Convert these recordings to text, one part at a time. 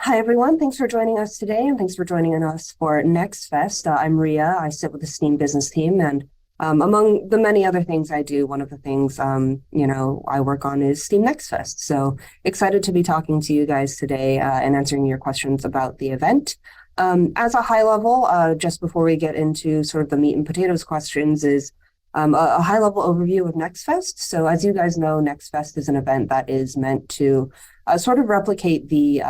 Hi, everyone. Thanks for joining us today, and thanks for joining us for Next Fest. I'm Ria. I sit with the Steam business team, and among the many other things I do, one of the things I work on is Steam Next Fest. So excited to be talking to you guys today and answering your questions about the event. As a high level, just before we get into sort of the meat and potatoes questions, is a high level overview of Next Fest. So as you guys know, Next Fest is an event that is meant to sort of replicate the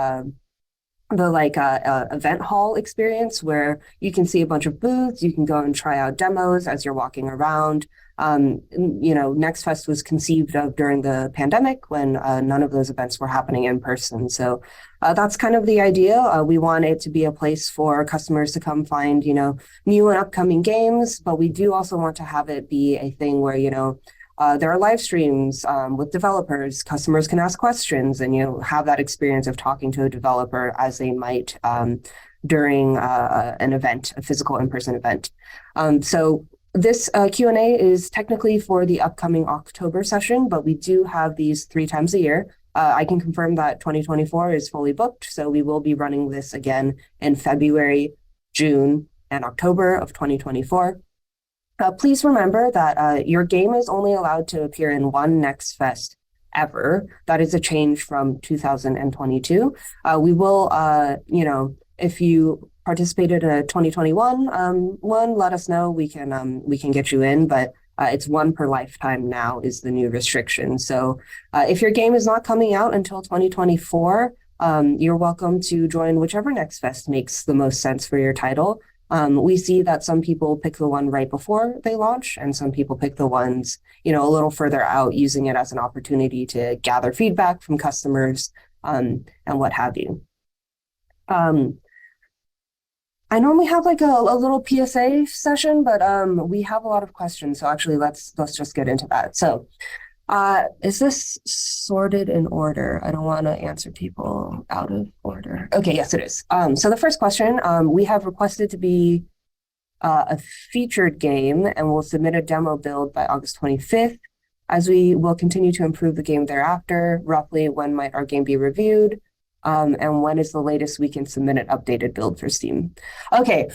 event hall experience where you can see a bunch of booths, you can go and try out demos as you're walking around. Next Fest was conceived of during the pandemic when none of those events were happening in person. So that's kind of the idea. We want it to be a place for customers to come find, new and upcoming games, but we do also want to have it be a thing where, there are live streams with developers. Customers can ask questions and have that experience of talking to a developer as they might during an event, a physical in-person event. So this Q&A is technically for the upcoming October session, but we do have these 3 times a year. I can confirm that 2024 is fully booked, so we will be running this again in February, June, and October of 2024. Please remember that your game is only allowed to appear in one Next Fest ever. That is a change from 2022. We will, if you participated in a 2021 one, let us know. We can get you in, but it's one per lifetime now is the new restriction. So if your game is not coming out until 2024, you're welcome to join whichever Next Fest makes the most sense for your title. We see that some people pick the one right before they launch, and some people pick the ones, a little further out, using it as an opportunity to gather feedback from customers, and what have you. I normally have like a little PSA session, but we have a lot of questions, so actually let's just get into that. So is this sorted in order? I don't want to answer people out of order. Okay, yes, it is. So the first question, we have requested to be a featured game, and we'll submit a demo build by August 25th. As we will continue to improve the game thereafter, roughly when might our game be reviewed? And when is the latest we can submit an updated build for Steam? Okay,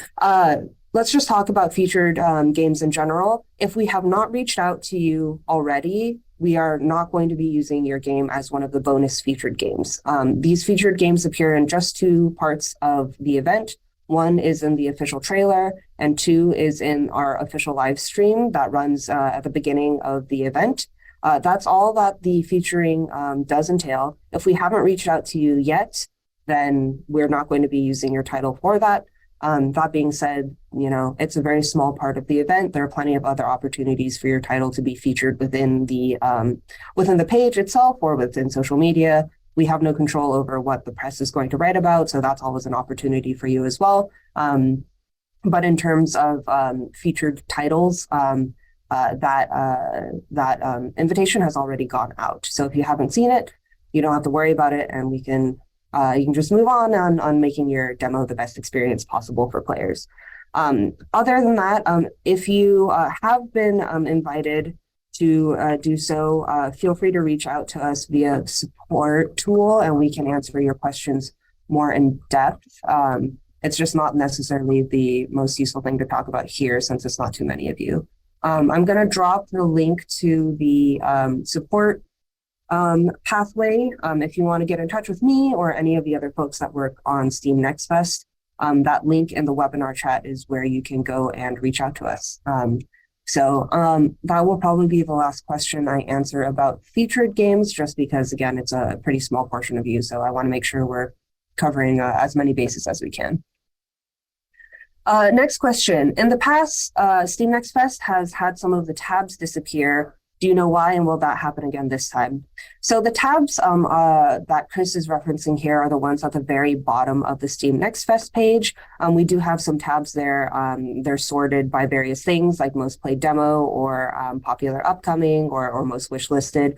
let's just talk about featured games in general. If we have not reached out to you already, we are not going to be using your game as one of the bonus featured games. These featured games appear in just 2 parts of the event. One is in the official trailer, and 2 is in our official live stream that runs at the beginning of the event. That's all that the featuring does entail. If we haven't reached out to you yet, then we're not going to be using your title for that. That being said, it's a very small part of the event. There are plenty of other opportunities for your title to be featured within the page itself or within social media. We have no control over what the press is going to write about, so that's always an opportunity for you as well. But in terms of featured titles, that invitation has already gone out. So if you haven't seen it, you don't have to worry about it, and you can just move on making your demo the best experience possible for players. Other than that, if you have been invited to do so, feel free to reach out to us via support tool, and we can answer your questions more in depth. It's just not necessarily the most useful thing to talk about here since it's not too many of you. I'm going to drop the link to the support pathway if you want to get in touch with me or any of the other folks that work on Steam Next Fest. That link in the webinar chat is where you can go and reach out to us. So that will probably be the last question I answer about featured games, just because, again, it's a pretty small portion of you. So I want to make sure we're covering as many bases as we can. Next question. In the past, Steam Next Fest has had some of the tabs disappear. Do you know why, and will that happen again this time? So the tabs that Chris is referencing here are the ones at the very bottom of the Steam Next Fest page. We do have some tabs there. They're sorted by various things like most played demo or popular upcoming or most wishlisted.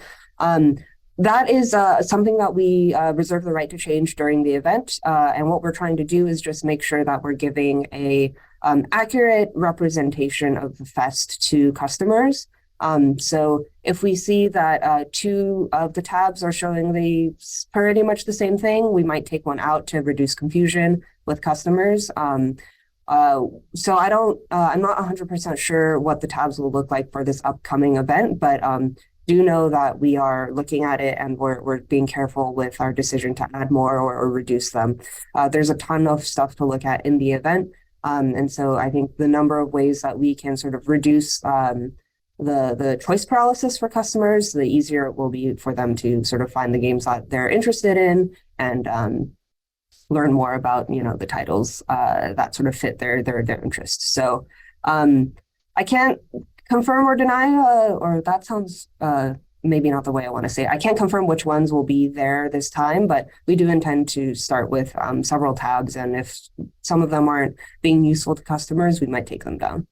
That is something that we reserve the right to change during the event. And what we're trying to do is just make sure that we're giving a accurate representation of the fest to customers. So if we see that two of the tabs are showing pretty much the same thing, we might take one out to reduce confusion with customers. So I'm not 100% sure what the tabs will look like for this upcoming event, but do know that we are looking at it and we're being careful with our decision to add more or reduce them. There's a ton of stuff to look at in the event. And so I think the number of ways that we can sort of reduce the choice paralysis for customers, the easier it will be for them to sort of find the games that they're interested in and learn more about, the titles that sort of fit their interests. So I can't confirm or deny, or that sounds maybe not the way I want to say it. I can't confirm which ones will be there this time, but we do intend to start with several tabs, and if some of them aren't being useful to customers, we might take them down.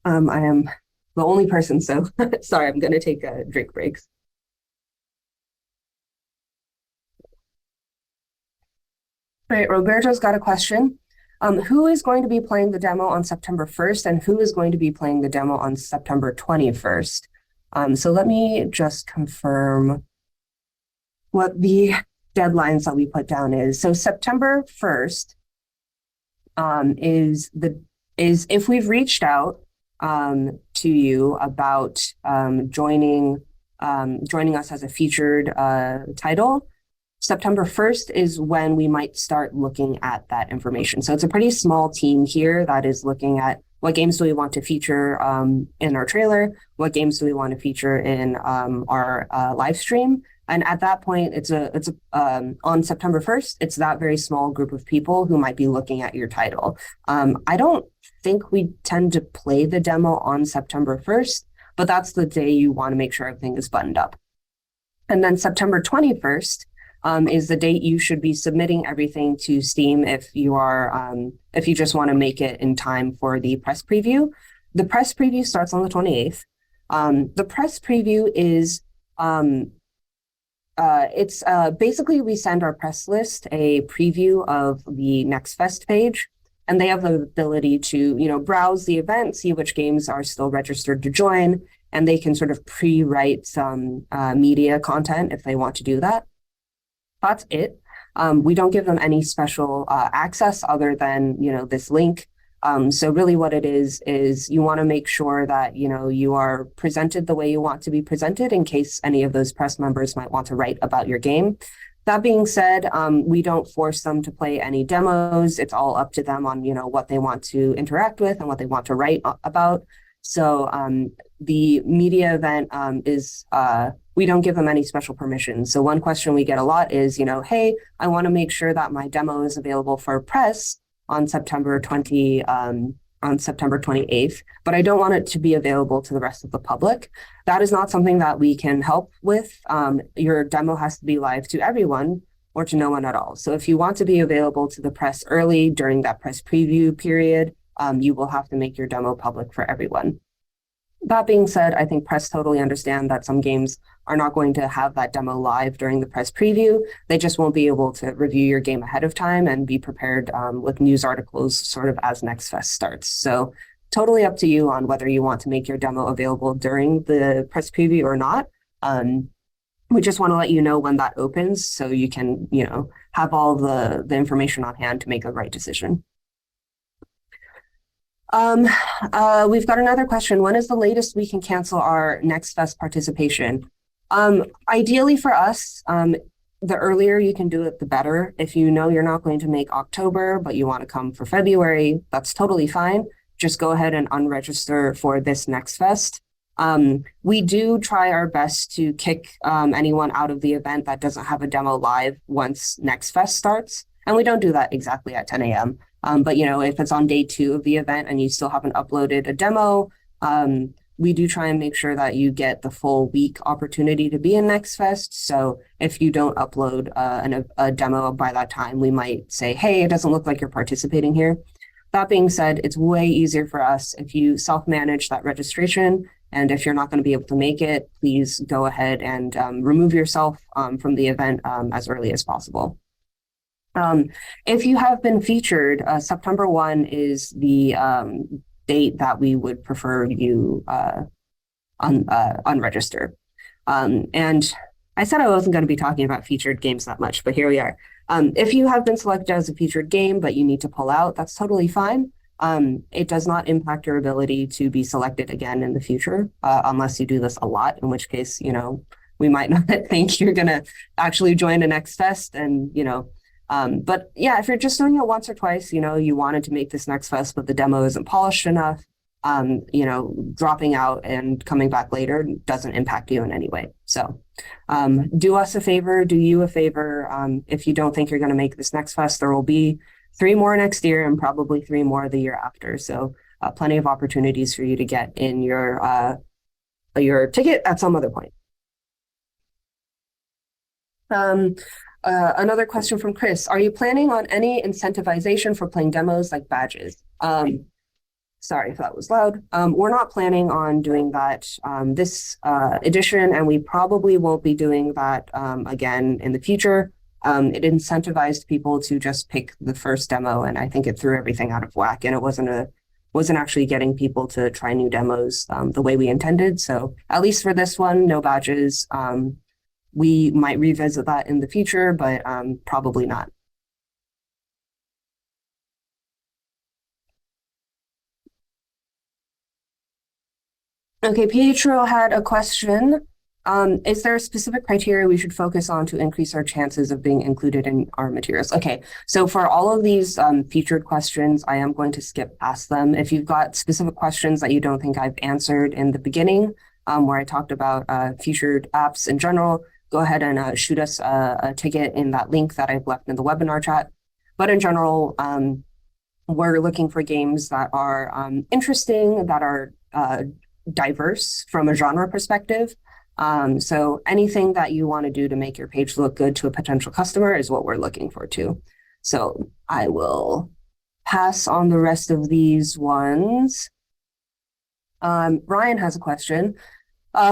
I am the only person, so sorry, I'm going to take drink breaks. All right, Roberto's got a question. Who is going to be playing the demo on September 1st, and who is going to be playing the demo on September 21st? So let me just confirm what the deadlines that we put down is. So September 1st is if we've reached out to you about joining us as a featured title. September 1st is when we might start looking at that information. So it's a pretty small team here that is looking at what games do we want to feature in our trailer, what games do we want to feature in our live stream. And at that point, it's on September 1st, it's that very small group of people who might be looking at your title. I don't think we tend to play the demo on September 1st, but that's the day you want to make sure everything is buttoned up. And then September 21st is the date you should be submitting everything to Steam if you just want to make it in time for the press preview. The press preview starts on the 28th. The press preview is it's basically we send our press list a preview of the Next Fest page, and they have the ability to browse the event, see which games are still registered to join, and they can sort of pre-write some media content if they want to do that. That's it. We don't give them any special access other than this link. So really what it is you want to make sure that you are presented the way you want to be presented in case any of those press members might want to write about your game. That being said, we don't force them to play any demos. It's all up to them on what they want to interact with and what they want to write about. So the media event is we don't give them any special permissions. So one question we get a lot is, hey, I want to make sure that my demo is available for press on September 28th, but I don't want it to be available to the rest of the public. That is not something that we can help with. Your demo has to be live to everyone or to no one at all. So if you want to be available to the press early during that press preview period, you will have to make your demo public for everyone. That being said, I think press totally understand that some games are not going to have that demo live during the press preview. They just won't be able to review your game ahead of time and be prepared with news articles sort of as Next Fest starts. So totally up to you on whether you want to make your demo available during the press preview or not. We just want to let you know when that opens so you can, have all the information on hand to make the right decision. We've got another question. When is the latest we can cancel our Next Fest participation? Ideally for us, the earlier you can do it, the better. If you know you're not going to make October, but you want to come for February, that's totally fine. Just go ahead and unregister for this Next Fest. We do try our best to kick anyone out of the event that doesn't have a demo live once Next Fest starts. And we don't do that exactly at 10 a.m. But if it's on day 2 of the event and you still haven't uploaded a demo, we do try and make sure that you get the full week opportunity to be in Next Fest. So if you don't upload a demo by that time, we might say, hey, it doesn't look like you're participating here. That being said, it's way easier for us if you self-manage that registration. And if you're not going to be able to make it, please go ahead and remove yourself from the event as early as possible. If you have been featured, September 1 is the date that we would prefer you unregister. And I said I wasn't going to be talking about featured games that much, but here we are. If you have been selected as a featured game, but you need to pull out, that's totally fine. It does not impact your ability to be selected again in the future, unless you do this a lot, in which case, we might not think you're going to actually join a Next Fest. And, but yeah, if you're just doing it once or twice, you wanted to make this Next Fest, but the demo isn't polished enough, dropping out and coming back later doesn't impact you in any way. So do us a favor, do you a favor. If you don't think you're going to make this Next Fest, there will be 3 more next year and probably 3 more the year after. So plenty of opportunities for you to get in your ticket at some other point. Another question from Chris. Are you planning on any incentivization for playing demos like badges? Sorry if that was loud. We're not planning on doing that this edition, and we probably won't be doing that again in the future. It incentivized people to just pick the first demo, and I think it threw everything out of whack, and it wasn't actually getting people to try new demos the way we intended. So at least for this one, no badges. We might revisit that in the future, but probably not. Okay, Pietro had a question. Is there a specific criteria we should focus on to increase our chances of being included in our materials? Okay, so for all of these featured questions, I am going to skip past them. If you've got specific questions that you don't think I've answered in the beginning, where I talked about featured apps in general, go ahead and shoot us a ticket in that link that I've left in the webinar chat. But in general, we're looking for games that are interesting, that are diverse from a genre perspective. So anything that you want to do to make your page look good to a potential customer is what we're looking for too. So I will pass on the rest of these ones. Ryan has a question.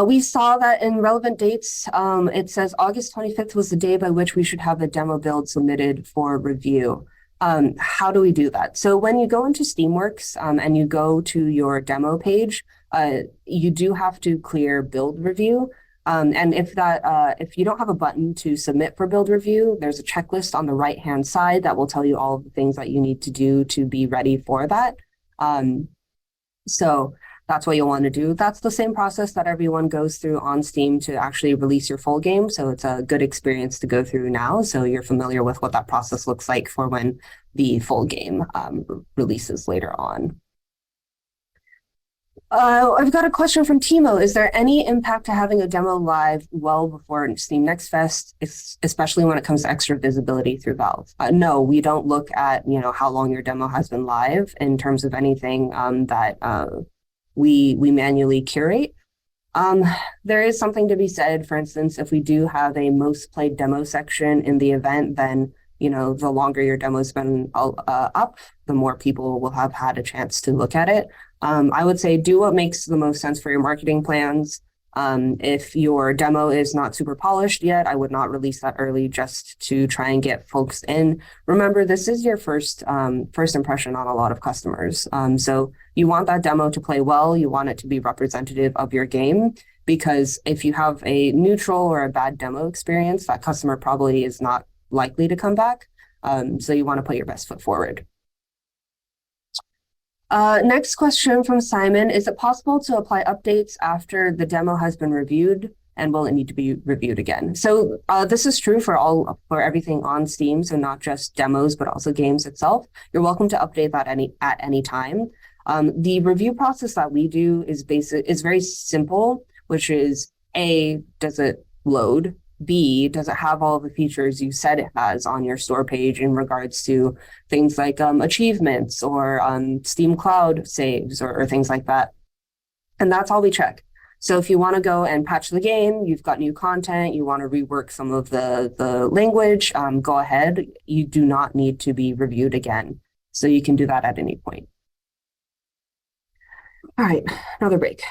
We saw that in relevant dates, it says August 25th was the day by which we should have the demo build submitted for review. How do we do that? So when you go into Steamworks and you go to your demo page, you do have to clear build review. And if you don't have a button to submit for build review, there's a checklist on the right-hand side that will tell you all of the things that you need to do to be ready for that. So that's what you'll want to do. That's the same process that everyone goes through on Steam to actually release your full game. So it's a good experience to go through now. So you're familiar with what that process looks like for when the full game releases later on. I've got a question from Timo. Is there any impact to having a demo live well before Steam Next Fest, especially when it comes to extra visibility through Valve? No, we don't look at how long your demo has been live in terms of anything that we manually curate. There is something to be said. For instance, if we do have a most played demo section in the event, then the longer your demo's been up, the more people will have had a chance to look at it. I would say do what makes the most sense for your marketing plans. If your demo is not super polished yet, I would not release that early just to try and get folks in. Remember, this is your first impression on a lot of customers. So you want that demo to play well. You want it to be representative of your game, because if you have a neutral or a bad demo experience, that customer probably is not likely to come back. So you want to put your best foot forward. Next question from Simon. Is it possible to apply updates after the demo has been reviewed, and will it need to be reviewed again? So this is true for everything on Steam, so not just demos, but also games itself. You're welcome to update that at any time. The review process that we do is very simple, which is A, does it load? B, does it have all the features you said it has on your store page in regards to things like achievements or Steam Cloud saves or things like that? And that's all we check. So if you want to go and patch the game, you've got new content, you want to rework some of the language, go ahead. You do not need to be reviewed again. So you can do that at any point. All right, another break.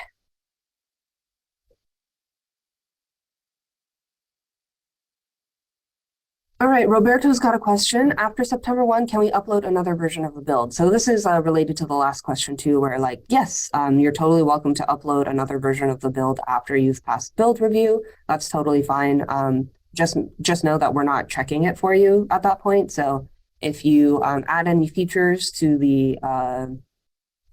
All right, Roberto's got a question. After September 1, can we upload another version of the build? So this is related to the last question too, where like, yes, you're totally welcome to upload another version of the build after you've passed build review. That's totally fine. Just know that we're not checking it for you at that point. So if you add any features to the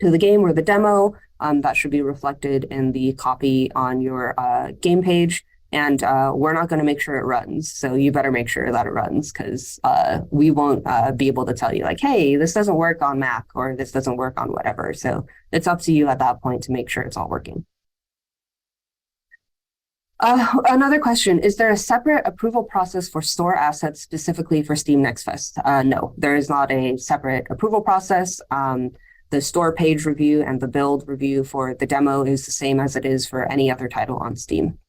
game or the demo, that should be reflected in the copy on your game page. And we're not going to make sure it runs. So you better make sure that it runs because we won't be able to tell you like, hey, this doesn't work on Mac or this doesn't work on whatever. So it's up to you at that point to make sure it's all working. Another question, is there a separate approval process for store assets specifically for Steam Next Fest? No, there is not a separate approval process. The store page review and the build review for the demo is the same as it is for any other title on Steam.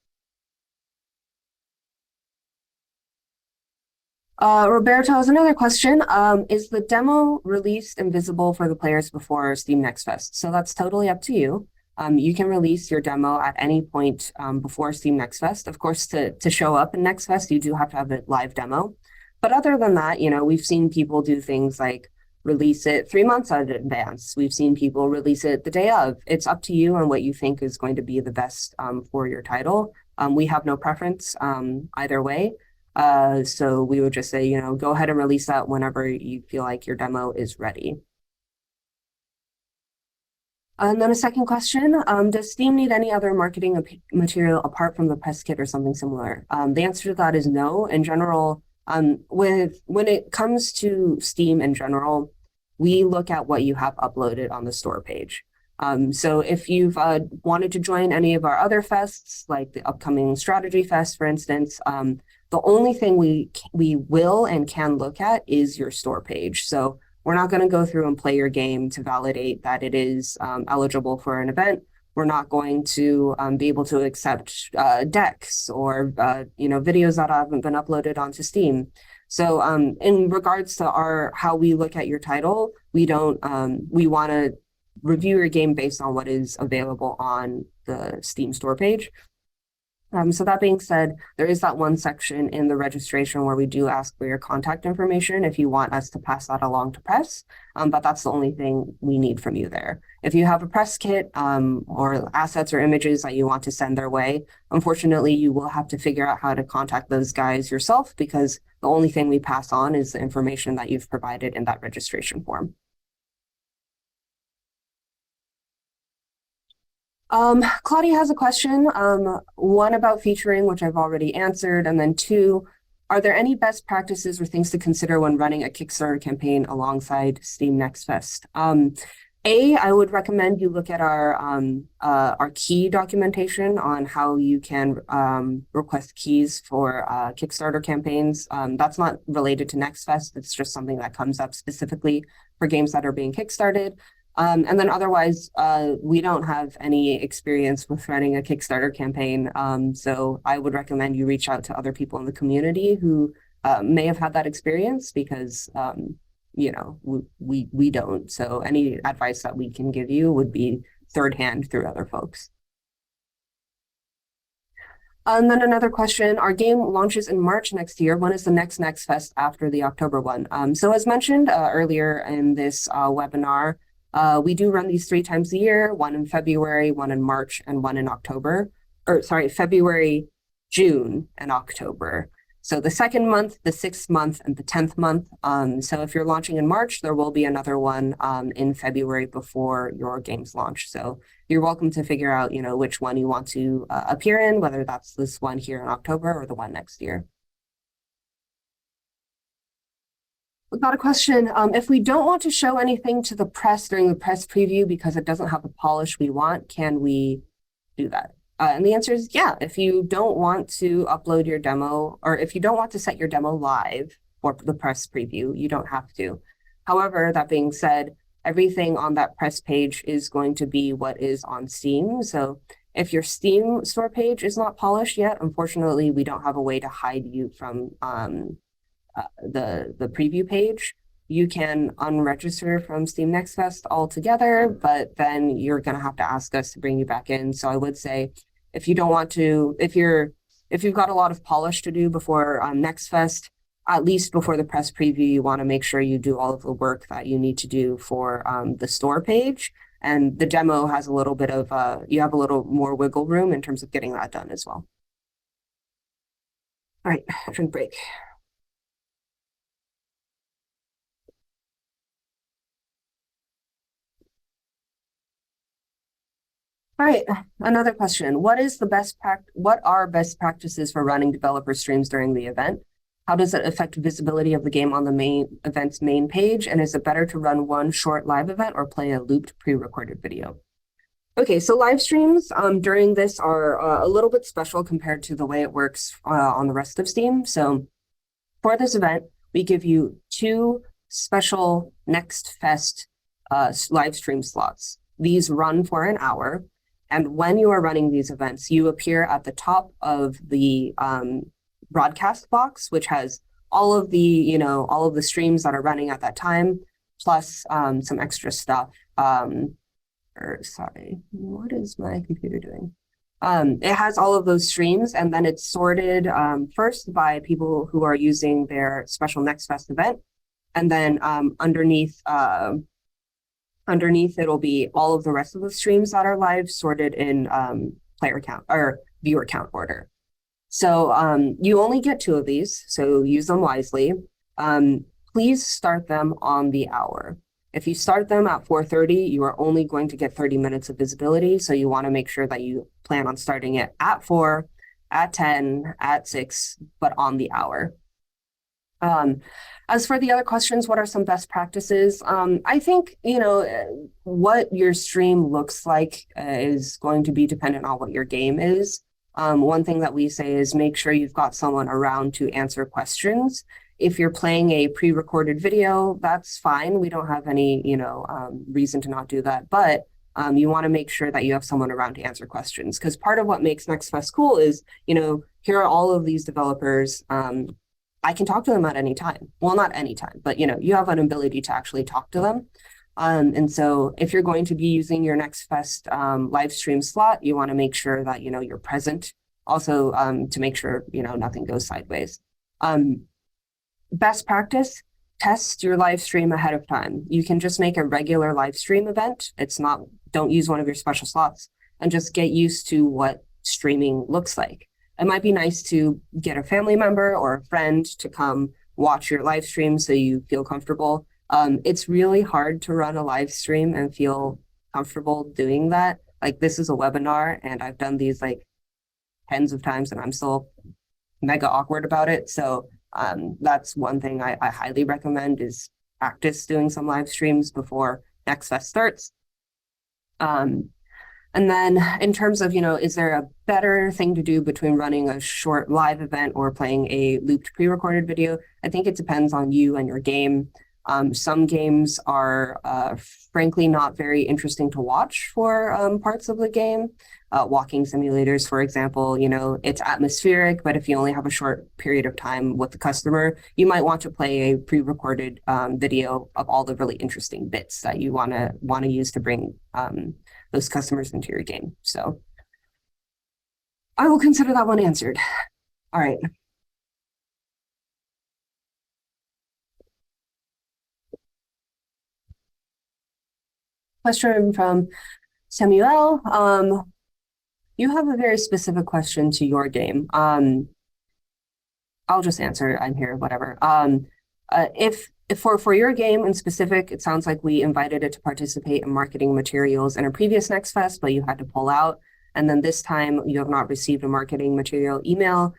Roberto has another question. Is the demo released and visible for the players before Steam Next Fest? So that's totally up to you. You can release your demo at any point before Steam Next Fest. Of course, to show up in Next Fest, you do have to have a live demo. But other than that, you know, we've seen people do things like release it 3 months in advance. We've seen people release it the day of. It's up to you and what you think is going to be the best for your title. We have no preference either way. So we would just say, you know, go ahead and release that whenever you feel like your demo is ready. And then a second question, does Steam need any other marketing material apart from the press kit or something similar? The answer to that is no. In general, when it comes to Steam in general, we look at what you have uploaded on the store page. So if you've wanted to join any of our other fests, like the upcoming Strategy Fest, for instance, the only thing we will and can look at is your store page. So we're not going to go through and play your game to validate that it is eligible for an event. We're not going to be able to accept decks or videos that haven't been uploaded onto Steam. So in regards to how we look at your title, we want to review your game based on what is available on the Steam store page. So that being said, there is that one section in the registration where we do ask for your contact information if you want us to pass that along to press, but that's the only thing we need from you there. If you have a press kit or assets or images that you want to send their way, unfortunately, you will have to figure out how to contact those guys yourself because the only thing we pass on is the information that you've provided in that registration form. Claudia has a question, one about featuring, which I've already answered, and then two, are there any best practices or things to consider when running a Kickstarter campaign alongside Steam Next Fest? I would recommend you look at our key documentation on how you can request keys for Kickstarter campaigns. That's not related to Next Fest. It's just something that comes up specifically for games that are being kickstarted. And then otherwise, we don't have any experience with running a Kickstarter campaign. So I would recommend you reach out to other people in the community who may have had that experience because, we don't. So any advice that we can give you would be third hand through other folks. And then another question, our game launches in March next year. When is the next Fest after the October one? So as mentioned earlier in this webinar, we do run these 3 times a year, one in February, one in March, and one in October. February, June, and October. So the 2nd month, the 6th month, and the 10th month. So if you're launching in March, there will be another one in February before your games launch. So you're welcome to figure out, which one you want to appear in, whether that's this one here in October or the one next year. We've got a question. If we don't want to show anything to the press during the press preview because it doesn't have the polish we want, can we do that? And the answer is yeah. If you don't want to upload your demo, or if you don't want to set your demo live for the press preview, you don't have to. However, that being said, everything on that press page is going to be what is on Steam. So if your Steam store page is not polished yet, unfortunately, we don't have a way to hide you from the preview page. You can unregister from Steam Next Fest altogether, but then you're going to have to ask us to bring you back in. So I would say if you don't want to, if you've got a lot of polish to do before Next Fest, at least before the press preview, you want to make sure you do all of the work that you need to do for the store page. And the demo has a little bit of, you have a little more wiggle room in terms of getting that done as well. All right, drink break. All right, another question. What are best practices for running developer streams during the event? How does it affect visibility of the game on the main event's main page? And is it better to run one short live event or play a looped pre-recorded video? Okay, so live streams during this are a little bit special compared to the way it works on the rest of Steam. So for this event, we give you 2 special Next Fest live stream slots. These run for an hour. And when you are running these events, you appear at the top of the broadcast box, which has all of the streams that are running at that time, plus some extra stuff. Sorry, what is my computer doing? It has all of those streams, and then it's sorted first by people who are using their special Next Fest event. And then underneath it'll be all of the rest of the streams that are live sorted in player count or viewer count order. So you only get 2 of these, so use them wisely. Please start them on the hour. If you start them at 4:30, you are only going to get 30 minutes of visibility. So you want to make sure that you plan on starting it at 4, at 10, at 6, but on the hour. As for the other questions, what are some best practices? I think, what your stream looks like is going to be dependent on what your game is. One thing that we say is make sure you've got someone around to answer questions. If you're playing a pre-recorded video, that's fine. We don't have any, reason to not do that. But you want to make sure that you have someone around to answer questions. Because part of what makes Next Fest cool is, here are all of these developers. I can talk to them at any time. Well, not any time, but, you have an ability to actually talk to them. And so if you're going to be using your Next Fest live stream slot, you want to make sure that, you're present. Also, to make sure, nothing goes sideways. Best practice, test your live stream ahead of time. You can just make a regular live stream event. Don't use one of your special slots and just get used to what streaming looks like. It might be nice to get a family member or a friend to come watch your live stream so you feel comfortable. It's really hard to run a live stream and feel comfortable doing that. Like, this is a webinar and I've done these like tens of times and I'm still mega awkward about it. So that's one thing I highly recommend is practice doing some live streams before Next Fest starts. And then in terms of, is there a better thing to do between running a short live event or playing a looped pre-recorded video? I think it depends on you and your game. Some games are frankly not very interesting to watch for parts of the game. Walking simulators, for example, it's atmospheric, but if you only have a short period of time with the customer, you might want to play a pre-recorded video of all the really interesting bits that you want to use to bring those customers into your game. So I will consider that one answered. All right. Question from Samuel. You have a very specific question to your game. I'll just answer. I'm here, whatever. If for your game in specific, it sounds like we invited it to participate in marketing materials in a previous Next Fest, but you had to pull out. And then this time you have not received a marketing material email.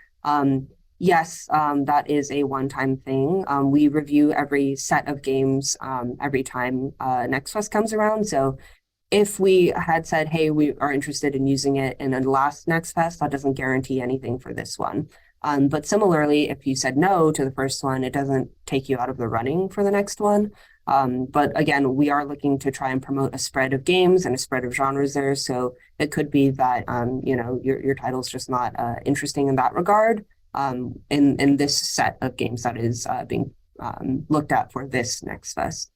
Yes, that is a one-time thing. We review every set of games every time Next Fest comes around. So if we had said, hey, we are interested in using it in the last Next Fest, that doesn't guarantee anything for this one. But similarly, if you said no to the first one, it doesn't take you out of the running for the next one. But again, we are looking to try and promote a spread of games and a spread of genres there. So it could be that, your title's just not interesting in that regard. In this set of games that is being looked at for this Next Fest.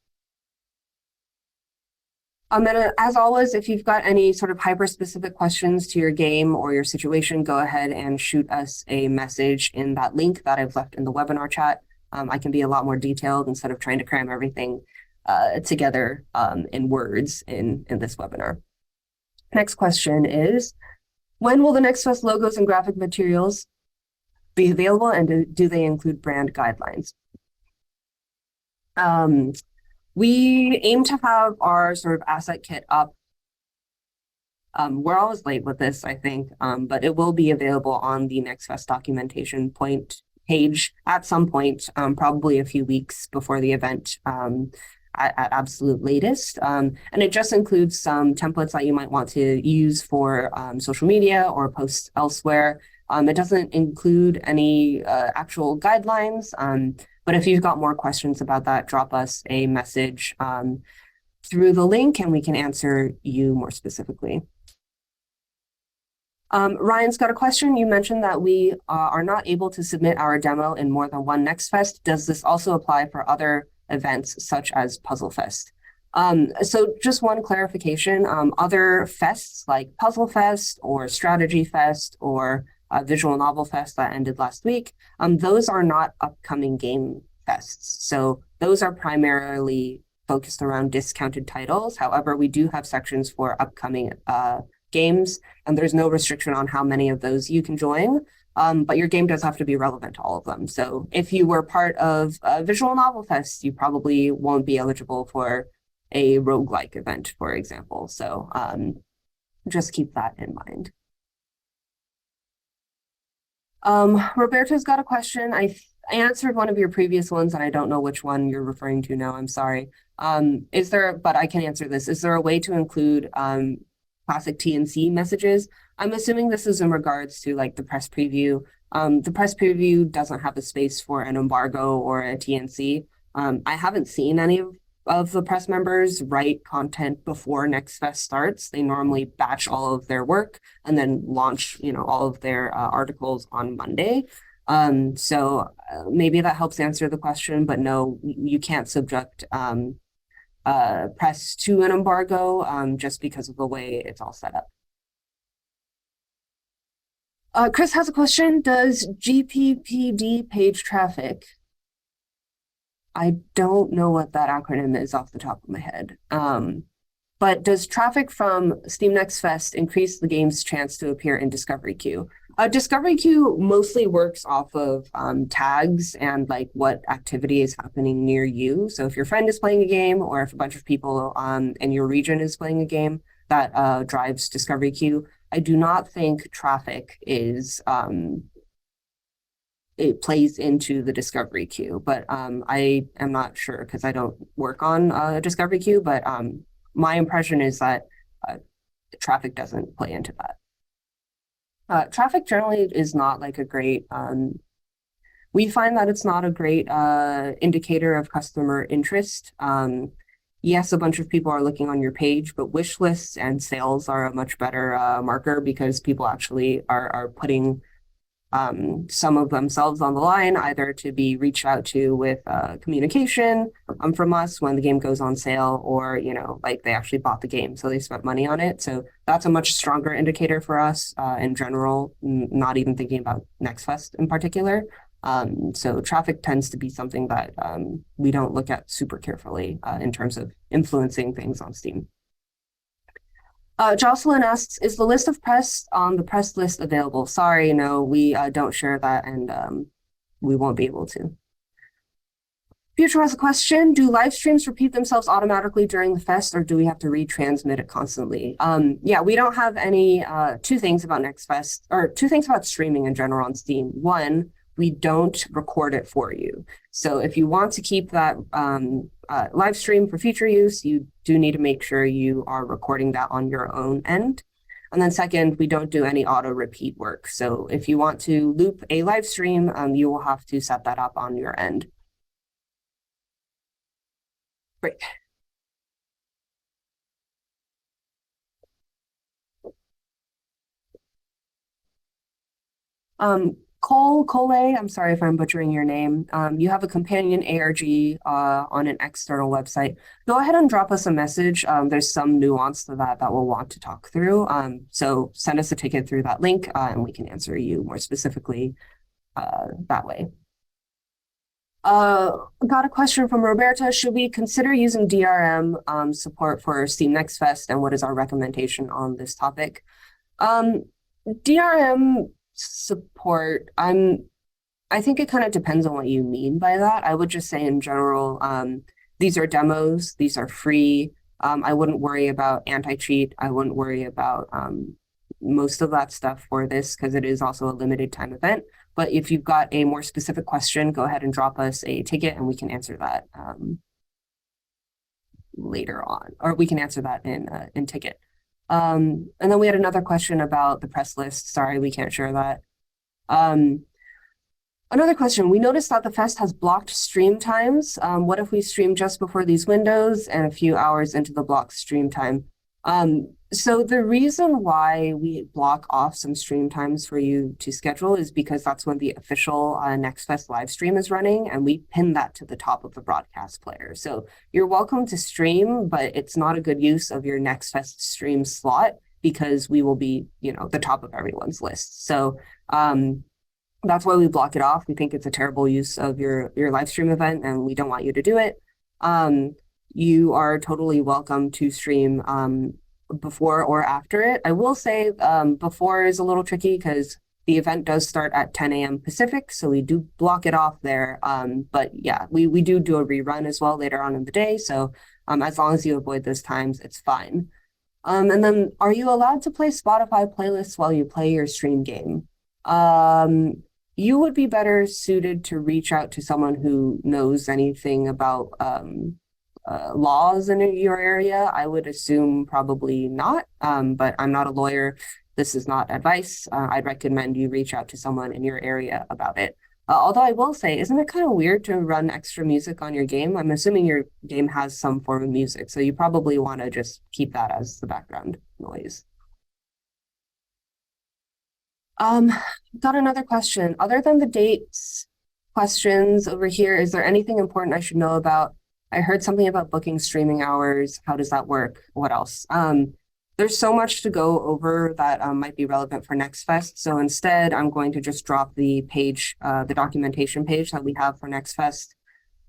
And as always, if you've got any sort of hyper-specific questions to your game or your situation, go ahead and shoot us a message in that link that I've left in the webinar chat. I can be a lot more detailed instead of trying to cram everything together in words in this webinar. Next question is, when will the Next Fest logos and graphic materials be available, and do they include brand guidelines? We aim to have our sort of asset kit up. We're always late with this, I think, but it will be available on the Next Fest documentation page at some point, probably a few weeks before the event at absolute latest. And it just includes some templates that you might want to use for social media or posts elsewhere. It doesn't include any actual guidelines, but if you've got more questions about that, drop us a message through the link and we can answer you more specifically. Ryan's got a question. You mentioned that we are not able to submit our demo in more than one Next Fest. Does this also apply for other events such as Puzzle Fest? So just one clarification, other fests like Puzzle Fest or Strategy Fest or Visual Novel Fest that ended last week, those are not upcoming game fests. So those are primarily focused around discounted titles. However, we do have sections for upcoming games, and there's no restriction on how many of those you can join. But your game does have to be relevant to all of them. So if you were part of a Visual Novel Fest, you probably won't be eligible for a roguelike event, for example. So just keep that in mind. Roberto's got a question. I answered one of your previous ones, and I don't know which one you're referring to now. I'm sorry. But I can answer this. Is there a way to include classic TNC messages? I'm assuming this is in regards to like the press preview. The press preview doesn't have a space for an embargo or a TNC. I haven't seen any of the press members write content before Next Fest starts. They normally batch all of their work and then launch, all of their articles on Monday. So maybe that helps answer the question, but no, you can't subject press to an embargo just because of the way it's all set up. Chris has a question. Does GPPD page traffic? I don't know what that acronym is off the top of my head. But does traffic from Steam Next Fest increase the game's chance to appear in Discovery Queue? Discovery Queue mostly works off of tags and like what activity is happening near you. So if your friend is playing a game or if a bunch of people in your region is playing a game, that drives Discovery Queue. I do not think traffic is it plays into the Discovery Queue, but I am not sure because I don't work on Discovery Queue, but my impression is that traffic doesn't play into that. Traffic generally is not like a great, we find that it's not a great indicator of customer interest. Yes, a bunch of people are looking on your page, but wish lists and sales are a much better marker because people actually are putting some of themselves on the line, either to be reached out to with communication from us when the game goes on sale, or like they actually bought the game, so they spent money on it. So that's a much stronger indicator for us in general, not even thinking about Next Fest in particular. So traffic tends to be something that we don't look at super carefully in terms of influencing things on Steam. Jocelyn asks, is the list of press on the press list available? Sorry, no, we don't share that, and we won't be able to. Future has a question. Do live streams repeat themselves automatically during the fest, or do we have to retransmit it constantly? Yeah, we don't have any two things about Next Fest, or two things about streaming in general on Steam. One, we don't record it for you. So if you want to keep that live stream for future use, you do need to make sure you are recording that on your own end. And then second, we don't do any auto repeat work. So if you want to loop a live stream, you will have to set that up on your end. Great. Cole, I'm sorry if I'm butchering your name. You have a companion ARG on an external website. Go ahead and drop us a message. There's some nuance to that we'll want to talk through. So send us a ticket through that link and we can answer you more specifically that way. Got a question from Roberta. Should we consider using DRM support for Steam Next Fest, and what is our recommendation on this topic? DRM support, I think it kind of depends on what you mean by that. I would just say in general, these are demos, these are free. I wouldn't worry about anti-cheat. I wouldn't worry about most of that stuff for this because it is also a limited time event. But if you've got a more specific question, go ahead and drop us a ticket and we can answer that later on, or we can answer that in ticket. And then we had another question about the press list. Sorry, we can't share that. Another question, we noticed that the fest has blocked stream times. What if we stream just before these windows and a few hours into the blocked stream time? So the reason why we block off some stream times for you to schedule is because that's when the official Next Fest live stream is running, and we pin that to the top of the broadcast player. So you're welcome to stream, but it's not a good use of your Next Fest stream slot because we will be, the top of everyone's list. So that's why we block it off. We think it's a terrible use of your live stream event, and we don't want you to do it. You are totally welcome to stream before or after it. I will say before is a little tricky because the event does start at 10 a.m. Pacific, so we do block it off there. But yeah, we do a rerun as well later on in the day. So as long as you avoid those times, it's fine. And then, are you allowed to play Spotify playlists while you play your stream game? You would be better suited to reach out to someone who knows anything about laws in your area. I would assume probably not, but I'm not a lawyer. This is not advice. I'd recommend you reach out to someone in your area about it. Although I will say, isn't it kind of weird to run extra music on your game? I'm assuming your game has some form of music, so you probably want to just keep that as the background noise. Got another question. Other than the dates questions over here, is there anything important I should know about? I heard something about booking streaming hours. How does that work? What else? There's so much to go over that might be relevant for Next Fest. So instead, I'm going to just drop the page, the documentation page that we have for Next Fest.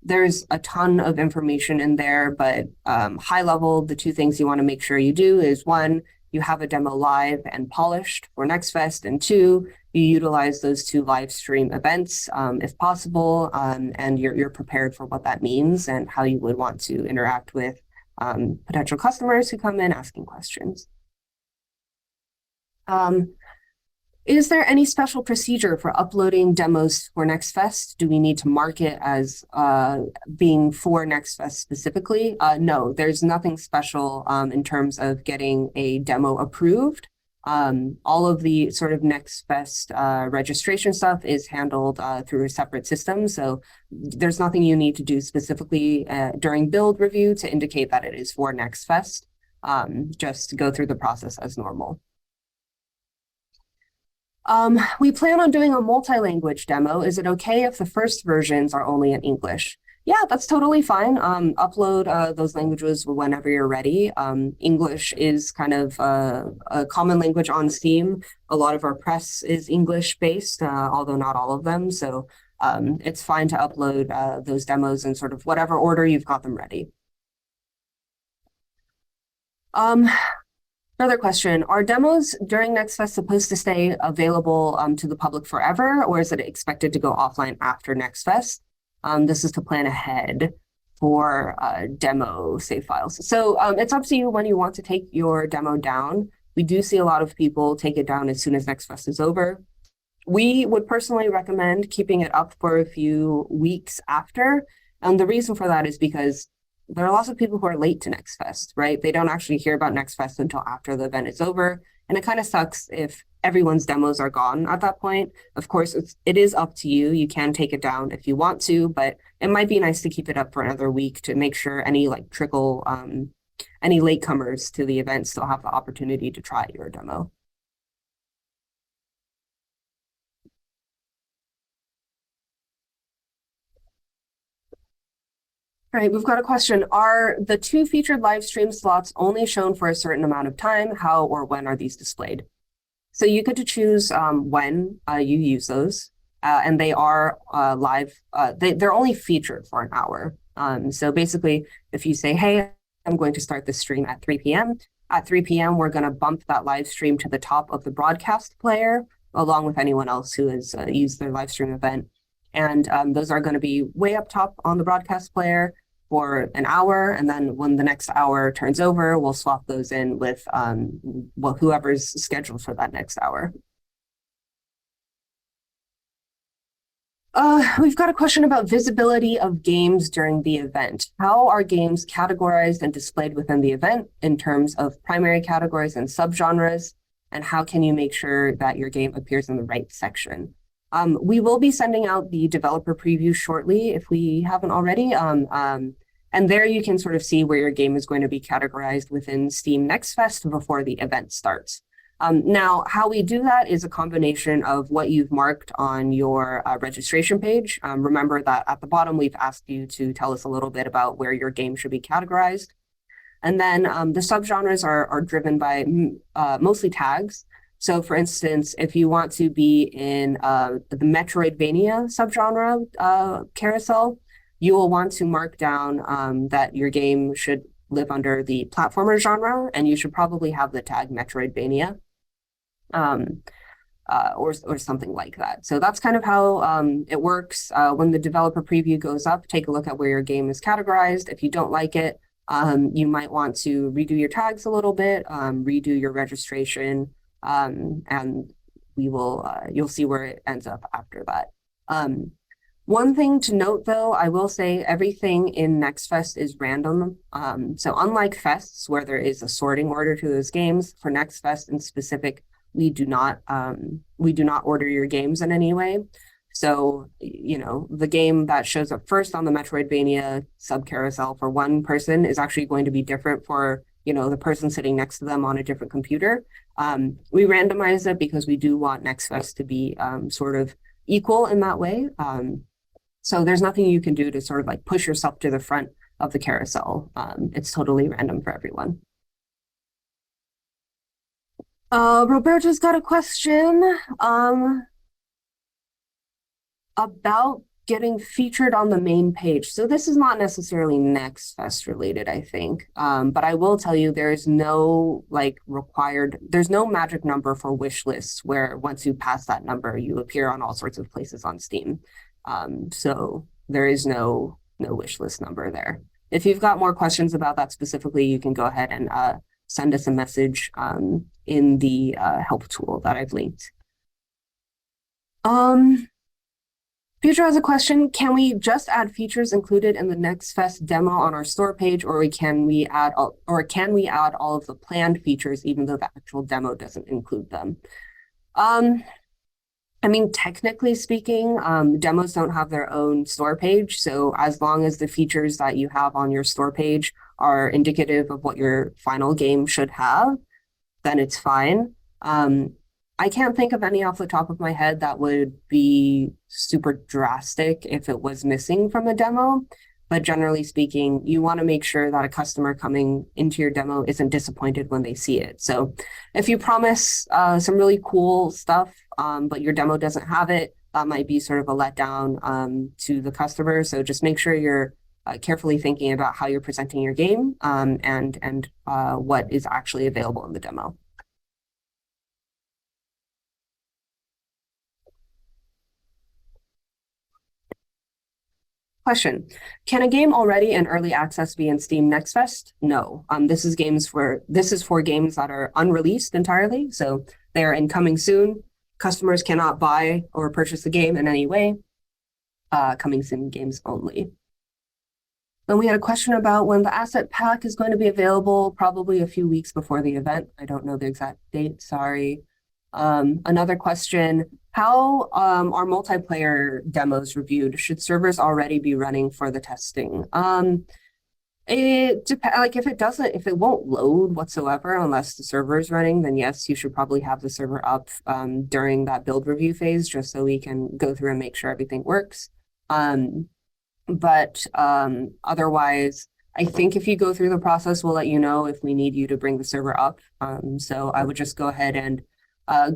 There's a ton of information in there, but high level, the two things you want to make sure you do is one, you have a demo live and polished for Next Fest, and two, you utilize those two live stream events if possible, and you're prepared for what that means and how you would want to interact with potential customers who come in asking questions. Is there any special procedure for uploading demos for Next Fest? Do we need to mark it as being for Next Fest specifically? No, there's nothing special in terms of getting a demo approved. All of the sort of Next Fest registration stuff is handled through a separate system. So there's nothing you need to do specifically during build review to indicate that it is for Next Fest. Just go through the process as normal. We plan on doing a multi-language demo. Is it okay if the first versions are only in English? Yeah, that's totally fine. Upload those languages whenever you're ready. English is kind of a common language on Steam. A lot of our press is English-based, although not all of them. So it's fine to upload those demos in sort of whatever order you've got them ready. Another question, are demos during Next Fest supposed to stay available to the public forever, or is it expected to go offline after Next Fest? This is to plan ahead for demo save files. So it's up to you when you want to take your demo down. We do see a lot of people take it down as soon as Next Fest is over. We would personally recommend keeping it up for a few weeks after. And the reason for that is because there are lots of people who are late to Next Fest, right? They don't actually hear about Next Fest until after the event is over. And it kind of sucks if everyone's demos are gone at that point. Of course, it is up to you. You can take it down if you want to, but it might be nice to keep it up for another week to make sure any any latecomers to the event still have the opportunity to try your demo. All right, we've got a question. Are the two featured live stream slots only shown for a certain amount of time? How or when are these displayed? So you get to choose when you use those. and they are live. They're only featured for an hour. So basically, if you say, hey, I'm going to start the stream at 3 p.m., at 3 p.m., we're going to bump that live stream to the top of the broadcast player, along with anyone else who has used their live stream event. And those are going to be way up top on the broadcast player for an hour. And then when the next hour turns over, we'll swap those in with whoever's scheduled for that next hour. We've got a question about visibility of games during the event. How are games categorized and displayed within the event in terms of primary categories and subgenres? And how can you make sure that your game appears in the right section? We will be sending out the developer preview shortly if we haven't already. And there you can sort of see where your game is going to be categorized within Steam Next Fest before the event starts. Now, how we do that is a combination of what you've marked on your registration page. Remember that at the bottom, we've asked you to tell us a little bit about where your game should be categorized. And then the subgenres are driven by mostly tags. So for instance, if you want to be in the Metroidvania subgenre carousel, you will want to mark down that your game should live under the platformer genre, and you should probably have the tag Metroidvania or something like that. So that's kind of how it works. When the developer preview goes up, take a look at where your game is categorized. If you don't like it, you might want to redo your tags a little bit, redo your registration, and you'll see where it ends up after that. One thing to note, though, I will say everything in Next Fest is random. So unlike fests where there is a sorting order to those games, for Next Fest in specific, we do not order your games in any way. So, the game that shows up first on the Metroidvania sub-carousel for one person is actually going to be different for, the person sitting next to them on a different computer. We randomize it because we do want Next Fest to be sort of equal in that way. So there's nothing you can do to sort of like push yourself to the front of the carousel. It's totally random for everyone. Roberta's got a question about getting featured on the main page. So this is not necessarily Next Fest related, I think. But I will tell you there's no there's no magic number for wish lists where once you pass that number, you appear on all sorts of places on Steam. So there is no wish list number there. If you've got more questions about that specifically, you can go ahead and send us a message in the help tool that I've linked. Future has a question. Can we just add features included in the Next Fest demo on our store page, or can we add all of the planned features even though the actual demo doesn't include them? I mean, technically speaking, demos don't have their own store page. So as long as the features that you have on your store page are indicative of what your final game should have, then it's fine. I can't think of any off the top of my head that would be super drastic if it was missing from a demo. But generally speaking, you want to make sure that a customer coming into your demo isn't disappointed when they see it. So if you promise some really cool stuff, but your demo doesn't have it, that might be sort of a letdown to the customer. So just make sure you're carefully thinking about how you're presenting your game and what is actually available in the demo. Question: can a game already in early access be in Steam Next Fest? No. This is for games that are unreleased entirely, so they are incoming soon. Customers cannot buy or purchase the game in any way. Coming soon games only. Then we had a question about when the asset pack is going to be available, probably a few weeks before the event. I don't know the exact date, sorry. Another question: how are multiplayer demos reviewed? Should servers already be running for the testing? It depends. Like if it won't load whatsoever unless the server is running, then yes, you should probably have the server up during that build review phase, just so we can go through and make sure everything works. But otherwise, I think if you go through the process, we'll let you know if we need you to bring the server up. So I would just go ahead and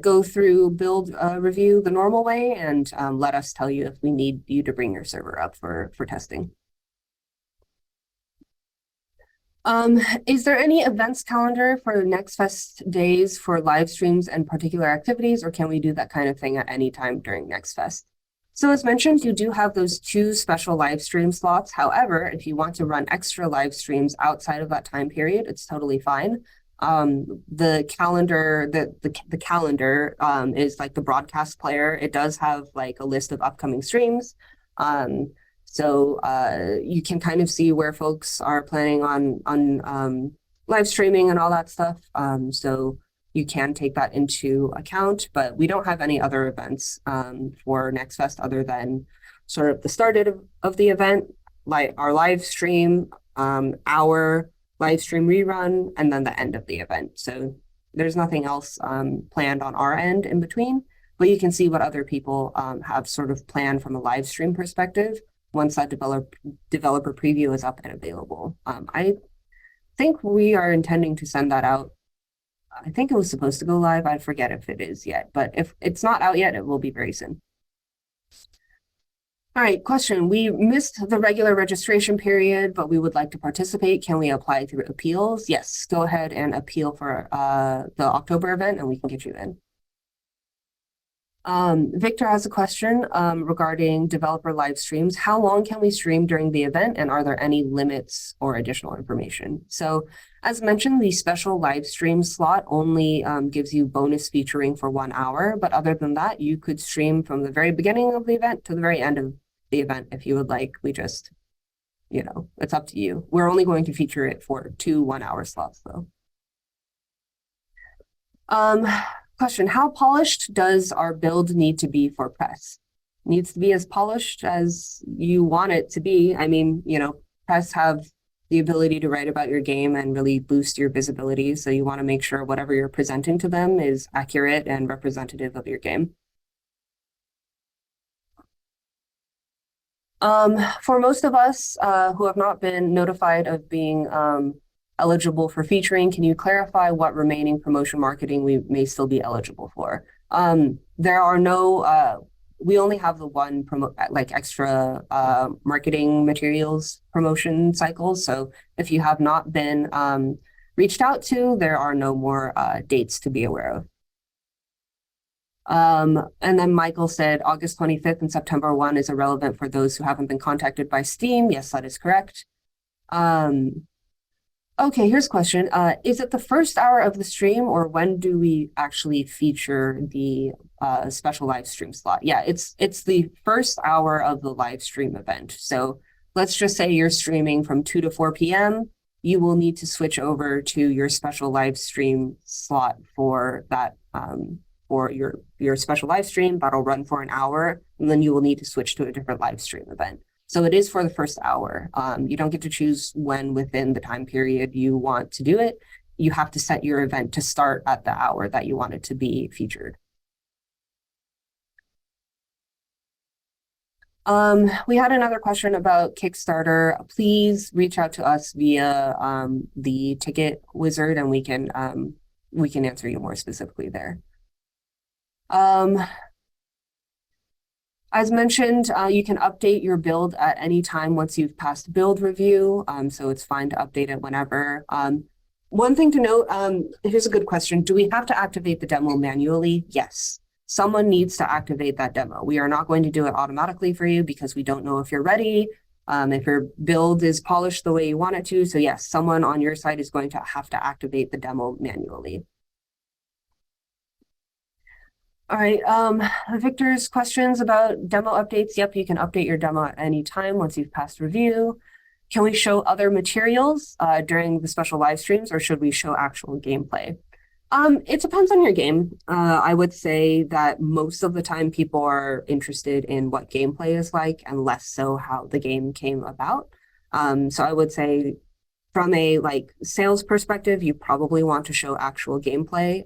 go through build review the normal way and let us tell you if we need you to bring your server up for testing. Is there any events calendar for Next Fest days for live streams and particular activities, or can we do that kind of thing at any time during Next Fest? So as mentioned, you do have those 2 special live stream slots. However, if you want to run extra live streams outside of that time period, it's totally fine. The calendar, the calendar is like the broadcast player. It does have like a list of upcoming streams. So you can kind of see where folks are planning on live streaming and all that stuff. So you can take that into account, but we don't have any other events for Next Fest other than sort of the start of the event, like our live stream, our live stream rerun, and then the end of the event. So there's nothing else planned on our end in between, but you can see what other people have sort of planned from a live stream perspective once that developer preview is up and available. I think we are intending to send that out. I think it was supposed to go live. I forget if it is yet, but if it's not out yet, it will be very soon. All right, question. We missed the regular registration period, but we would like to participate. Can we apply through appeals? Yes, go ahead and appeal for the October event and we can get you in. Victor has a question regarding developer live streams. How long can we stream during the event, and are there any limits or additional information? So as mentioned, the special live stream slot only gives you bonus featuring for 1 hour, but other than that, you could stream from the very beginning of the event to the very end of the event if you would like. We just, it's up to you. We're only going to feature it for 2 1-hour slots though. Question, how polished does our build need to be for press? Needs to be as polished as you want it to be. I mean, press have the ability to write about your game and really boost your visibility. So you want to make sure whatever you're presenting to them is accurate and representative of your game. For most of us who have not been notified of being eligible for featuring, can you clarify what remaining promotion marketing we may still be eligible for? There are no, we only have the one extra marketing materials promotion cycles. So if you have not been reached out to, there are no more dates to be aware of. And then Michael said August 25th and September 1 is irrelevant for those who haven't been contacted by Steam. Yes, that is correct. Okay, here's a question. Is it the first hour of the stream, or when do we actually feature the special live stream slot? Yeah, it's the first hour of the live stream event. So let's just say you're streaming from 2 to 4 p.m. You will need to switch over to your special live stream slot for that, for your special live stream. That'll run for an hour, and then you will need to switch to a different live stream event. So it is for the first hour. You don't get to choose when within the time period you want to do it. You have to set your event to start at the hour that you want it to be featured. We had another question about Kickstarter. Please reach out to us via the ticket wizard, and we can answer you more specifically there. As mentioned, you can update your build at any time once you've passed build review, so it's fine to update it whenever. One thing to note, here's a good question. Do we have to activate the demo manually? Yes. Someone needs to activate that demo. We are not going to do it automatically for you because we don't know if you're ready, if your build is polished the way you want it to. So yes, someone on your side is going to have to activate the demo manually. All right, Victor's questions about demo updates. Yep, you can update your demo at any time once you've passed review. Can we show other materials during the special live streams, or should we show actual gameplay? It depends on your game. I would say that most of the time people are interested in what gameplay is like and less so how the game came about. So I would say from a sales perspective, you probably want to show actual gameplay.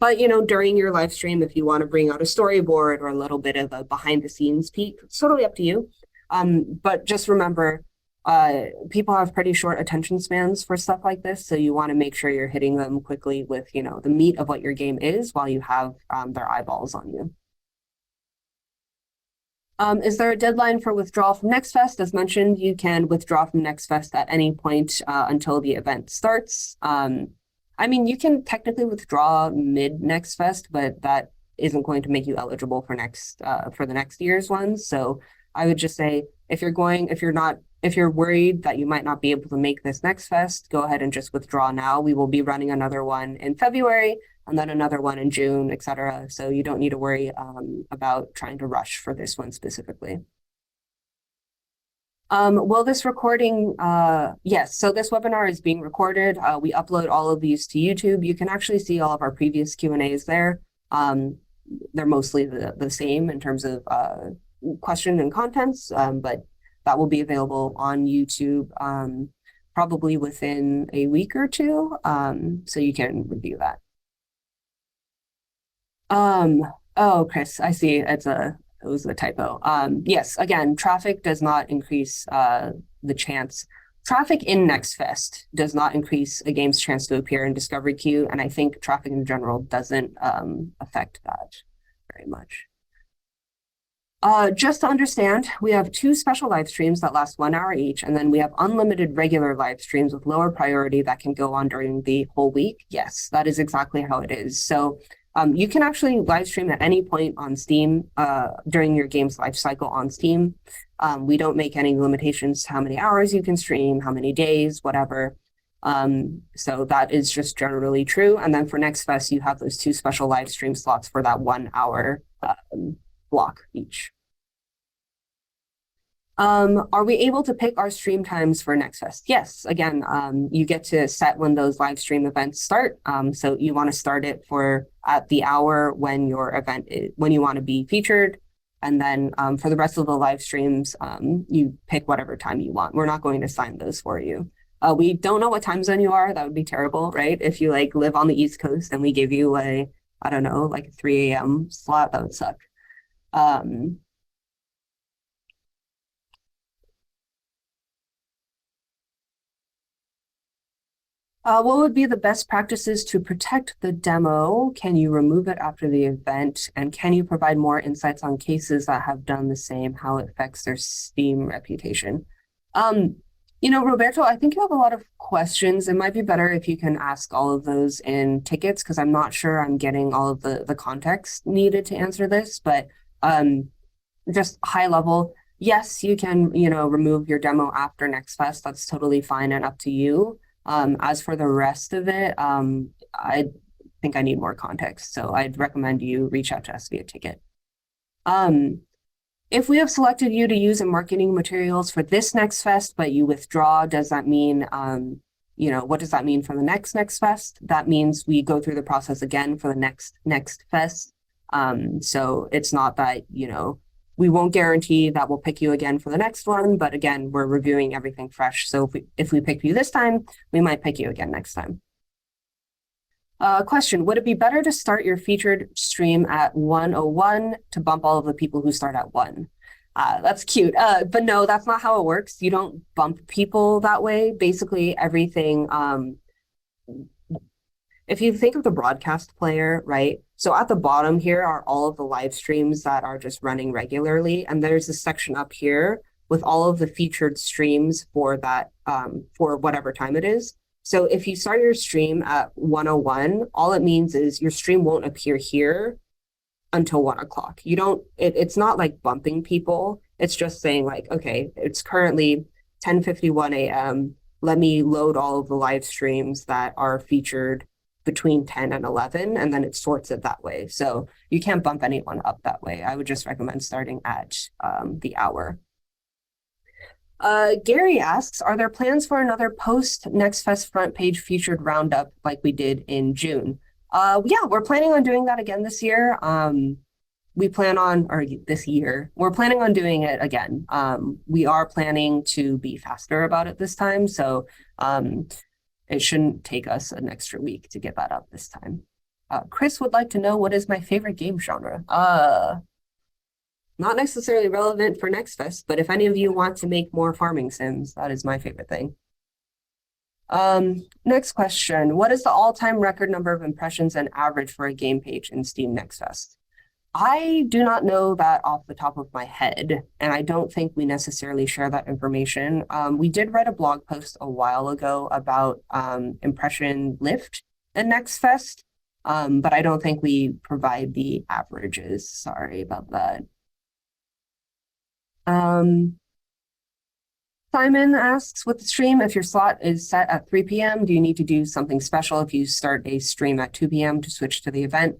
But, during your live stream, if you want to bring out a storyboard or a little bit of a behind the scenes peek, it's totally up to you. But just remember, people have pretty short attention spans for stuff like this, so you want to make sure you're hitting them quickly with, you know, the meat of what your game is while you have their eyeballs on you. Is there a deadline for withdrawal from Next Fest? As mentioned, you can withdraw from Next Fest at any point until the event starts. I mean, you can technically withdraw mid Next Fest, but that isn't going to make you eligible for the next year's ones. So I would just say if you're worried that you might not be able to make this Next Fest, go ahead and just withdraw now. We will be running another one in February and then another one in June, etc. So you don't need to worry about trying to rush for this one specifically. Will this recording, yes, so this webinar is being recorded. We upload all of these to YouTube. You can actually see all of our previous Q&As there. They're mostly the same in terms of question and contents, but that will be available on YouTube probably within a week or two, so you can review that. Oh, Chris, I see. It was a typo. Yes, again, traffic does not increase the chance. Traffic in Next Fest does not increase a game's chance to appear in Discovery Queue, and I think traffic in general doesn't affect that very much. Just to understand, we have 2 special live streams that last 1 hour each, and then we have unlimited regular live streams with lower priority that can go on during the whole week. Yes, that is exactly how it is. So you can actually live stream at any point on Steam during your game's life cycle on Steam. We don't make any limitations to how many hours you can stream, how many days, whatever. So that is just generally true. And then for Next Fest, you have those 2 special live stream slots for that 1 hour block each. Are we able to pick our stream times for Next Fest? Yes, again, you get to set when those live stream events start. So you want to start it at the hour when your event when you want to be featured. And then for the rest of the live streams, you pick whatever time you want. We're not going to assign those for you. We don't know what time zone you are. That would be terrible, right? If you like live on the East Coast and we give you I don't know, like a 3 a.m. slot, that would suck. What would be the best practices to protect the demo? Can you remove it after the event? And can you provide more insights on cases that have done the same, how it affects their Steam reputation? You know, Roberto, I think you have a lot of questions. It might be better if you can ask all of those in tickets, because I'm not sure I'm getting all of the context needed to answer this, but just high level, yes, you can, you know, remove your demo after Next Fest. That's totally fine and up to you. As for the rest of it, I think I need more context. So I'd recommend you reach out to us via ticket. If we have selected you to use in marketing materials for this Next Fest, but you withdraw, does that mean, you know, what does that mean for the next Fest? That means we go through the process again for the next Fest. So it's not that, you know, we won't guarantee that we'll pick you again for the next one, but again, we're reviewing everything fresh. So if we pick you this time, we might pick you again next time. Question, would it be better to start your featured stream at 1:01 to bump all of the people who start at 1? That's cute, but no, that's not how it works. You don't bump people that way. Basically, everything, if you think of the broadcast player, right? So at the bottom here are all of the live streams that are just running regularly. And there's a section up here with all of the featured streams for that, for whatever time it is. So if you start your stream at 1:01, all it means is your stream won't appear here until 1 o'clock. You don't, it's not like bumping people. It's just saying like, okay, it's currently 10:51 a.m. Let me load all of the live streams that are featured between 10 and 11, and then it sorts it that way. So you can't bump anyone up that way. I would just recommend starting at the hour. Gary asks, are there plans for another post Next Fest front page featured roundup like we did in June? Yeah, we're planning on doing that again this year. We're planning on doing it again. We are planning to be faster about it this time. So it shouldn't take us an extra week to get that up this time. Chris would like to know, what is my favorite game genre? Not necessarily relevant for Next Fest, but if any of you want to make more farming sims, that is my favorite thing. Next question. What is the all-time record number of impressions and average for a game page in Steam Next Fest? I do not know that off the top of my head, and I don't think we necessarily share that information. We did write a blog post a while ago about impression lift in Next Fest, but I don't think we provide the averages. Sorry about that. Simon asks, with the stream, if your slot is set at 3 p.m., do you need to do something special if you start a stream at 2 p.m. to switch to the event?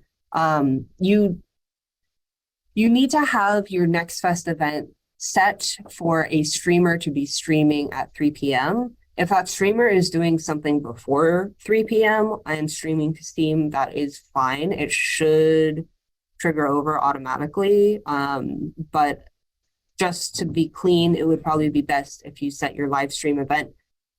You need to have your Next Fest event set for a streamer to be streaming at 3 p.m. If that streamer is doing something before 3 p.m. and streaming to Steam, that is fine. It should trigger over automatically. But just to be clean, it would probably be best if you set your live stream event,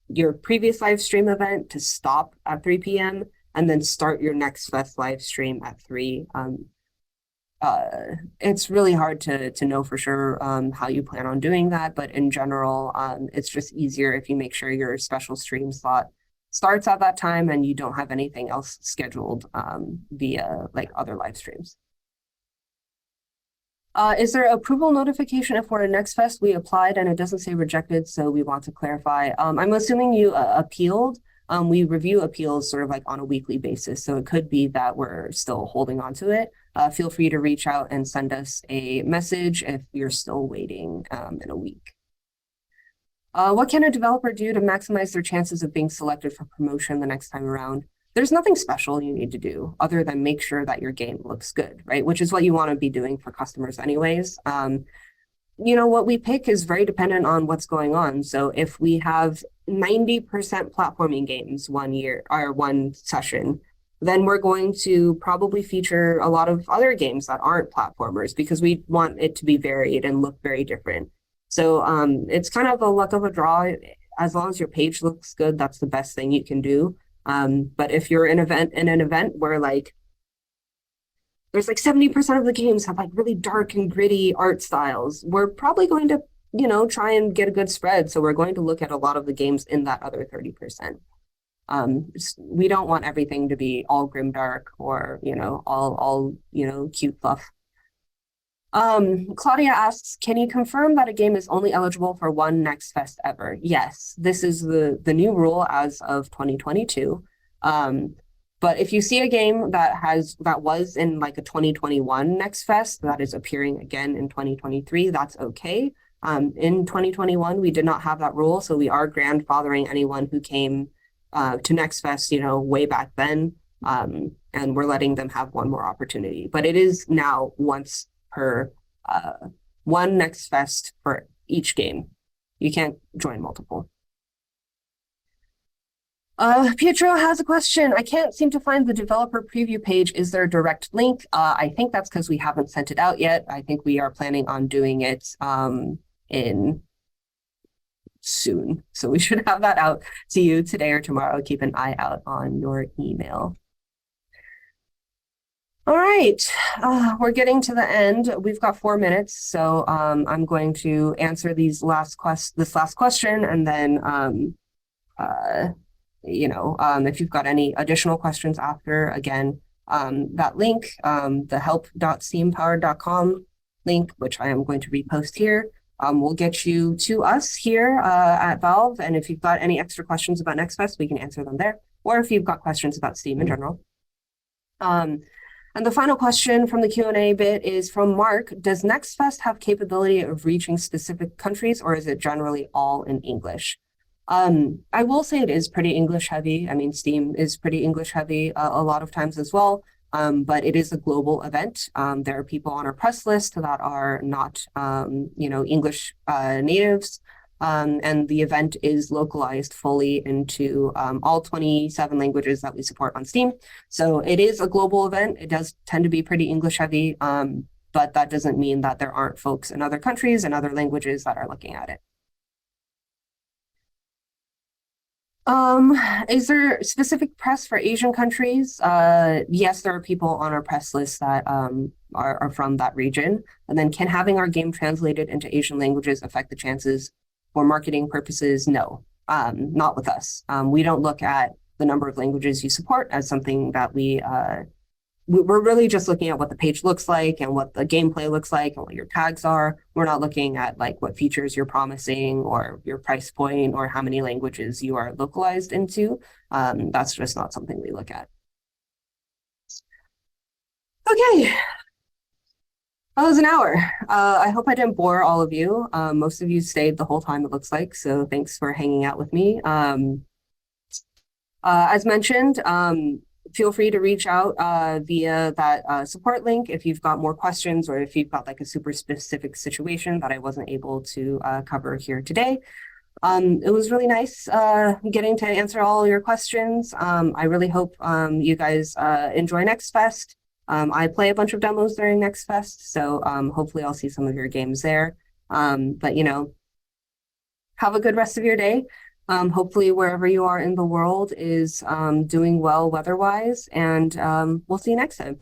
your previous live stream event, to stop at 3 p.m. and then start your Next Fest live stream at 3. It's really hard to know for sure how you plan on doing that, but in general, it's just easier if you make sure your special stream slot starts at that time and you don't have anything else scheduled via like other live streams. Is there approval notification if we're at Next Fest? We applied and it doesn't say rejected, so we want to clarify. I'm assuming you appealed. We review appeals sort of like on a weekly basis, so it could be that we're still holding on to it. Feel free to reach out and send us a message if you're still waiting in a week. What can a developer do to maximize their chances of being selected for promotion the next time around? There's nothing special you need to do other than make sure that your game looks good, right? Which is what you want to be doing for customers anyways. You know, what we pick is very dependent on what's going on. So if we have 90% platforming games one year or one session, then we're going to probably feature a lot of other games that aren't platformers because we want it to be varied and look very different. So it's kind of a luck of a draw. As long as your page looks good, that's the best thing you can do. But if you're in an event where like there's like 70% of the games have like really dark and gritty art styles, we're probably going to, you know, try and get a good spread. So we're going to look at a lot of the games in that other 30%. We don't want everything to be all grimdark or, you know, all, you know, cute fluff. Claudia asks, can you confirm that a game is only eligible for one Next Fest ever? Yes, this is the new rule as of 2022. But if you see a game that was in like a 2021 Next Fest that is appearing again in 2023, that's okay. In 2021, we did not have that rule, so we are grandfathering anyone who came to Next Fest, you know, way back then, and we're letting them have one more opportunity. But it is now once per one Next Fest for each game. You can't join multiple. Pietro has a question. I can't seem to find the developer preview page. Is there a direct link? I think that's because we haven't sent it out yet. I think we are planning on doing it in soon. So we should have that out to you today or tomorrow. Keep an eye out on your email. All right, we're getting to the end. We've got 4 minutes, so I'm going to answer this last question, and then you know, if you've got any additional questions after, again, that link, the help.steampowered.com link, which I am going to repost here, will get you to us here at Valve. And if you've got any extra questions about Next Fest, we can answer them there. Or if you've got questions about Steam in general. And the final question from the Q&A bit is from Mark. Does Next Fest have capability of reaching specific countries, or is it generally all in English? I will say it is pretty English heavy. I mean, Steam is pretty English heavy a lot of times as well, but it is a global event. There are people on our press list that are not, you know, English natives, and the event is localized fully into all 27 languages that we support on Steam. So it is a global event. It does tend to be pretty English heavy, but that doesn't mean that there aren't folks in other countries and other languages that are looking at it. Um, is there specific press for Asian countries? Yes, there are people on our press list that are from that region. And then can having our game translated into Asian languages affect the chances for marketing purposes? No, not with us. We don't look at the number of languages you support as something that we're really just looking at what the page looks like and what the gameplay looks like and what your tags are. We're not looking at like what features you're promising or your price point or how many languages you are localized into. That's just not something we look at. Okay, that was an hour. I hope I didn't bore all of you. Most of you stayed the whole time, it looks like. So thanks for hanging out with me. As mentioned, feel free to reach out via that support link if you've got more questions or if you've got like a super specific situation that I wasn't able to cover here today. It was really nice getting to answer all your questions. I really hope you guys enjoy Next Fest. I play a bunch of demos during Next Fest, so hopefully I'll see some of your games there. But have a good rest of your day. Hopefully, wherever you are in the world is doing well weather-wise, and we'll see you next time.